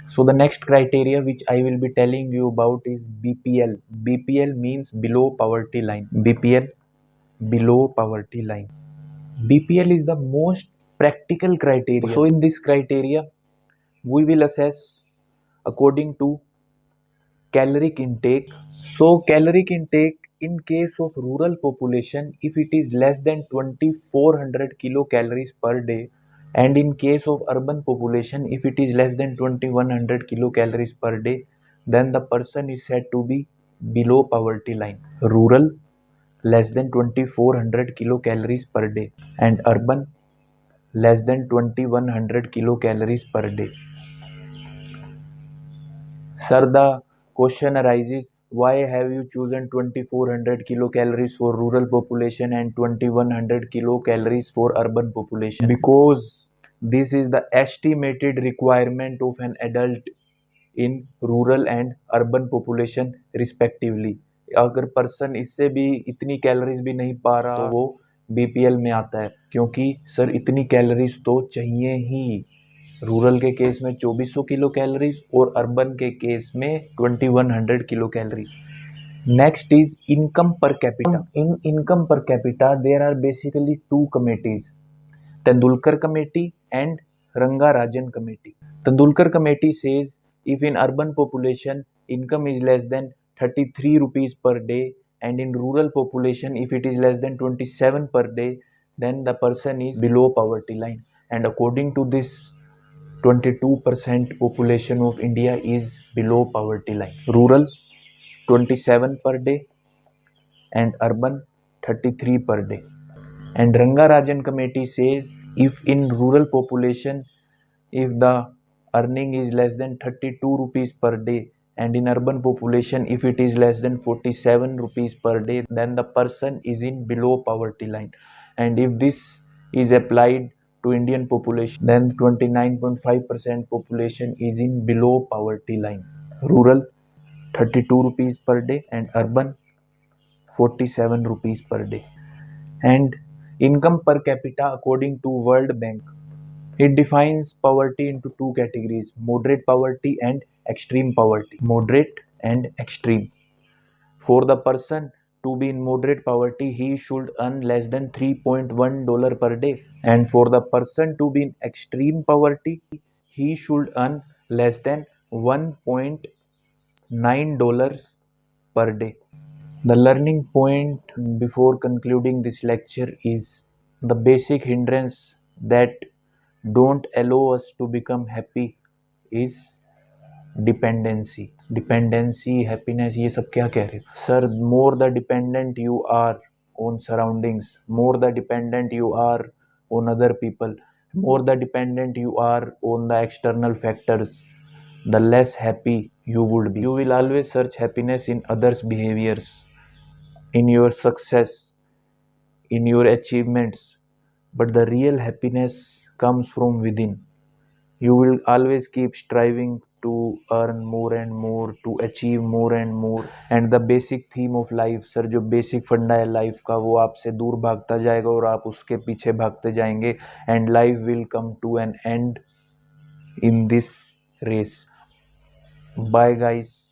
So the next criteria which I will be telling you about is BPL. BPL means below poverty line. BPL, below poverty line. BPL is the most practical criteria. So in this criteria, we will assess according to caloric intake. So caloric intake in case of rural population, if it is less than 2400 kilocalories per day, and in case of urban population, if it is less than 2100 kilocalories per day, then the person is said to be below poverty line. Rural, less than 2400 kilocalories per day, and urban, less than 2100 kilocalories per day. Sir, the question arises, why have you chosen 2400 kilocalories for rural population and 2100 kilocalories for urban population? Because this is the estimated requirement of an adult in rural and urban population respectively. अगर person इससे भी इतनी calories भी नहीं पा रहा तो वो बीपीएल में आता है, क्योंकि सर इतनी कैलोरीज तो चाहिए ही। रूरल के केस में 2400 किलो कैलोरीज और अर्बन के केस में 2100 kilo calories. Next is income per capita. In income per capita there are basically two committees, Tendulkar committee and Rangarajan committee. Tendulkar committee says if in urban population income is less than 33 rupees per day and in rural population if it is less than 27 per day, then the person is below poverty line. And according to this, 22% population of India is below poverty line. Rural 27 per day and urban 33 per day. And Rangarajan committee says if in rural population, if the earning is less than 32 rupees per day and in urban population if it is less than 47 rupees per day, then the person is in below poverty line. And if this is applied to Indian population, then 29.5% population is in below poverty line. Rural 32 rupees per day and urban 47 rupees per day. And income per capita according to World Bank, it defines poverty into two categories: moderate poverty and extreme poverty. Moderate and extreme. For the person to be in moderate poverty, he should earn less than $3.1 per day. And for the person to be in extreme poverty, he should earn less than $1.9 per day. The learning point before concluding this lecture is the basic hindrance that don't allow us to become happy is dependency. Dependency, happiness, ये सब क्या कह रहे हो? Sir, more the dependent you are on surroundings, more the dependent you are on other people, more the dependent you are on the external factors, the less happy you would be. You will always search happiness in others' behaviors, in your success, in your achievements, but the real happiness comes from within. You will always keep striving to earn more and more, to achieve more and more, and the basic theme of life, sir जो basic फंडा है life का वो आपसे दूर भागता जाएगा और आप उसके पीछे भागते जाएंगे, and life will come to an end in this race. Bye guys.